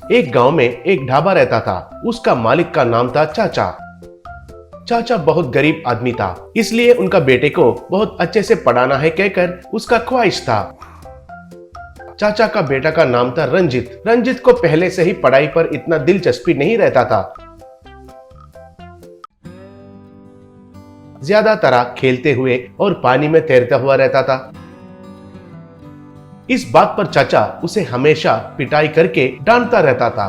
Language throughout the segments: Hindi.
एक गांव में एक ढाबा रहता था। उसका मालिक का नाम था चाचा। चाचा बहुत गरीब आदमी था, इसलिए उनका बेटे को बहुत अच्छे से पढ़ाना है कहकर उसका ख्वाहिश था। चाचा का बेटा का नाम था रंजित। रंजित को पहले से ही पढ़ाई पर इतना दिलचस्पी नहीं रहता था। ज्यादातर खेलते हुए और पानी में तैरता हुआ रहता था। इस बात पर चाचा उसे हमेशा पिटाई करके डांटता रहता था।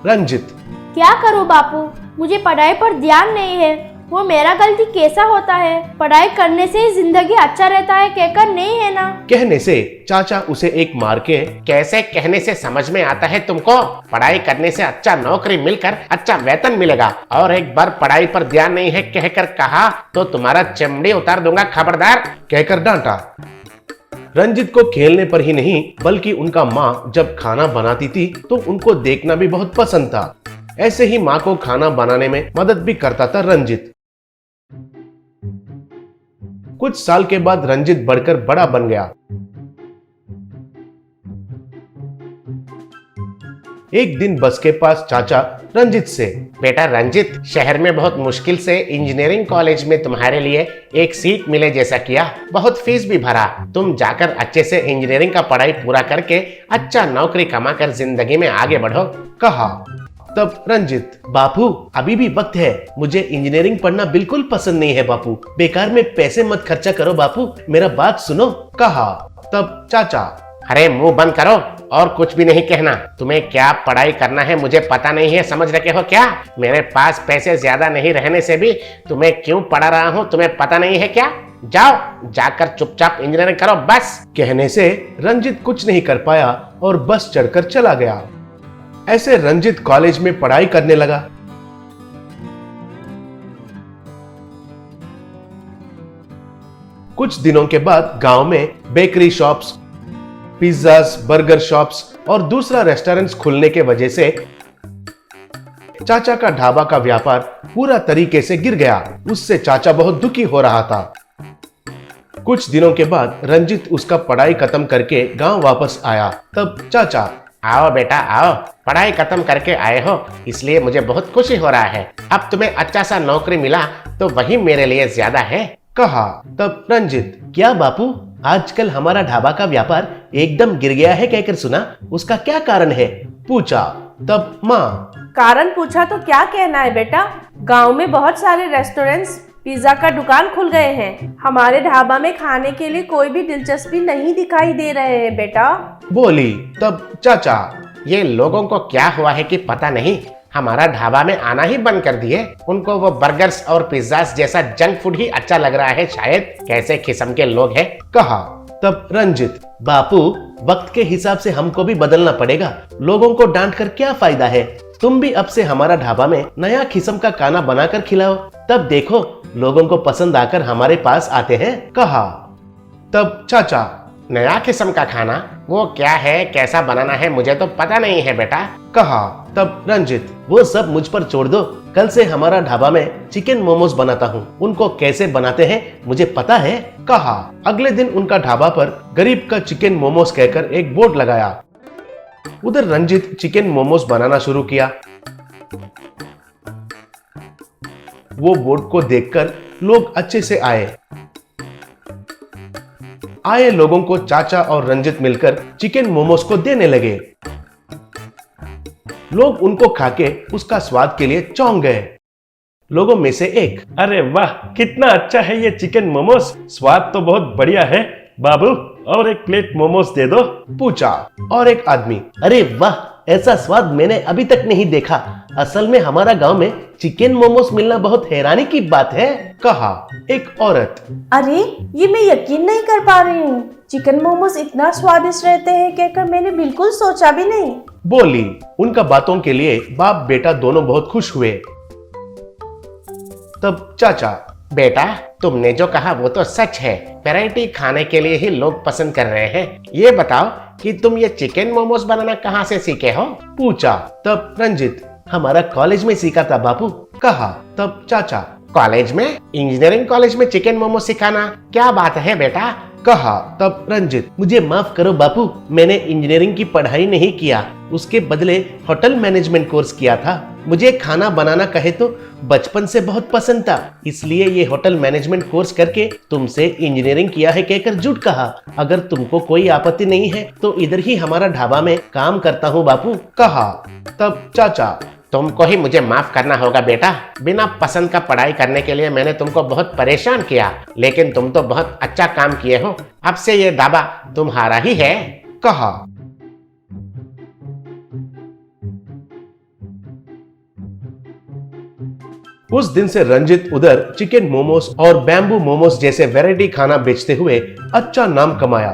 रंजित, क्या करूं बापू, मुझे पढ़ाई पर ध्यान नहीं है। वो मेरा गलती कैसा होता है? पढ़ाई करने से ही जिंदगी अच्छा रहता है कहकर नहीं है ना। कहने से चाचा उसे एक मार के, कैसे कहने से समझ में आता है तुमको? पढ़ाई करने से अच्छा नौकरी मिलकर अच्छा वेतन मिलेगा, और एक बार पढ़ाई पर ध्यान नहीं है कहकर कहा तो तुम्हारा चमड़ी उतार दूंगा, खबरदार, कहकर डांटा। रंजित को खेलने पर ही नहीं बल्कि उनका माँ जब खाना बनाती थी तो उनको देखना भी बहुत पसंद था। ऐसे ही माँ को खाना बनाने में मदद भी करता था रंजित। कुछ साल के बाद रंजित बढ़कर बड़ा बन गया। एक दिन बस के पास चाचा रंजित से, बेटा रंजित, शहर में बहुत मुश्किल से इंजीनियरिंग कॉलेज में तुम्हारे लिए एक सीट मिले जैसा किया, बहुत फीस भी भरा। तुम जाकर अच्छे से इंजीनियरिंग का पढ़ाई पूरा करके अच्छा नौकरी कमाकर जिंदगी में आगे बढ़ो, कहा। तब रंजित, बापू अभी भी वक्त है, मुझे इंजीनियरिंग पढ़ना बिल्कुल पसंद नहीं है बापू, बेकार में पैसे मत खर्चा करो बापू, मेरा बात सुनो, कहा। तब चाचा, अरे मुंह बंद करो और कुछ भी नहीं कहना। तुम्हें क्या पढ़ाई करना है मुझे पता नहीं है, समझ रखे हो क्या? मेरे पास पैसे ज्यादा नहीं रहने से भी तुम्हें क्यों पढ़ा रहा हूँ तुम्हें पता नहीं है क्या? जाओ, जाकर चुपचाप इंजीनियरिंग करो बस। कहने से रंजित कुछ नहीं कर पाया और बस चढ़कर चला गया। ऐसे रंजित कॉलेज में पढ़ाई करने लगा। कुछ दिनों के बाद गांव में bakery shops, pizzas, burger shops और दूसरा रेस्टोरेंट्स खुलने के वजह से चाचा का ढाबा का व्यापार पूरा तरीके से गिर गया। उससे चाचा बहुत दुखी हो रहा था। कुछ दिनों के बाद रंजित उसका पढ़ाई खत्म करके गांव वापस आया। तब चाचा, आओ बेटा आओ, पढ़ाई खत्म करके आए हो इसलिए मुझे बहुत खुशी हो रहा है। अब तुम्हें अच्छा सा नौकरी मिला तो वही मेरे लिए ज्यादा है, कहा। तब रंजित, क्या बापू आजकल हमारा ढाबा का व्यापार एकदम गिर गया है कहकर सुना, उसका क्या कारण है? पूछा। तब माँ, कारण पूछा तो क्या कहना है बेटा, गांव में बहुत सारे रेस्टोरेंट्स, पिज्जा का दुकान खुल गए हैं। हमारे ढाबा में खाने के लिए कोई भी दिलचस्पी नहीं दिखाई दे रहे हैं बेटा, बोली। तब चाचा, ये लोगों को क्या हुआ है कि पता नहीं, हमारा ढाबा में आना ही बंद कर दिए। उनको वो बर्गर्स और पिज्जास जैसा जंक फूड ही अच्छा लग रहा है शायद, कैसे किस्म के लोग हैं, कहा। तब रंजित, बापू वक्त के हिसाब से हमको भी बदलना पड़ेगा, लोगों को डांट कर क्या फायदा है? तुम भी अब से हमारा ढाबा में नया किस्म का खाना बनाकर खिलाओ, तब देखो लोगों को पसंद आकर हमारे पास आते हैं, कहा। तब चाचा, नया किस्म का खाना, वो क्या है, कैसा बनाना है मुझे तो पता नहीं है बेटा, कहा। तब रंजित, वो सब मुझ पर छोड़ दो, कल से हमारा ढाबा में चिकन मोमोज बनाता हूँ, उनको कैसे बनाते हैं मुझे पता है, कहा। अगले दिन उनका ढाबा पर गरीब का चिकन मोमोज कहकर एक बोर्ड लगाया। उधर रंजित चिकन मोमोज बनाना शुरू किया। वो बोर्ड को देखकर लोग अच्छे से आए लोगों को चाचा और रंजित मिलकर चिकन मोमोज को देने लगे। लोग उनको खाके उसका स्वाद के लिए चौंक गए। लोगों में से एक, अरे वाह, कितना अच्छा है ये चिकन मोमोज, स्वाद तो बहुत बढ़िया है बाबू, और एक प्लेट मोमोज दे दो, पूछा। और एक आदमी, अरे वाह, ऐसा स्वाद मैंने अभी तक नहीं देखा, असल में हमारा गांव में चिकन मोमोज मिलना बहुत हैरानी की बात है, कहा। एक औरत, अरे ये मैं यकीन नहीं कर पा रही हूँ, चिकन मोमोज इतना स्वादिष्ट रहते हैं कहकर मैंने बिल्कुल सोचा भी नहीं, बोली। उनका बातों के लिए बाप बेटा दोनों बहुत खुश हुए। तब चाचा, बेटा तुमने जो कहा वो तो सच है, वैरायटी खाने के लिए ही लोग पसंद कर रहे हैं। ये बताओ कि तुम ये चिकन मोमोज बनाना कहाँ से सीखे हो, पूछा। तब रंजित, हमारा कॉलेज में सीखा था बापू, कहा। तब चाचा, कॉलेज में, इंजीनियरिंग कॉलेज में चिकन मोमोज सिखाना, क्या बात है बेटा, कहा। तब रंजित, मुझे माफ करो बापू, मैंने इंजीनियरिंग की पढ़ाई नहीं किया, उसके बदले होटल मैनेजमेंट कोर्स किया था। मुझे खाना बनाना कहे तो बचपन से बहुत पसंद था, इसलिए ये होटल मैनेजमेंट कोर्स करके तुमसे इंजीनियरिंग किया है कहकर झूठ कहा। अगर तुमको कोई आपत्ति नहीं है तो इधर ही हमारा ढाबा में काम करता हूँ बापू, कहा। तब चाचा, तुमको ही मुझे माफ करना होगा बेटा। बिना पसंद का पढ़ाई करने के लिए मैंने तुमको बहुत परेशान किया, लेकिन तुम तो बहुत अच्छा काम किए हो। अब से ये ढाबा तुम्हारा ही है, कहा। उस दिन से रंजित उधर चिकन मोमोस और बैम्बू मोमोस जैसे वैरायटी खाना बेचते हुए अच्छा नाम कमाया।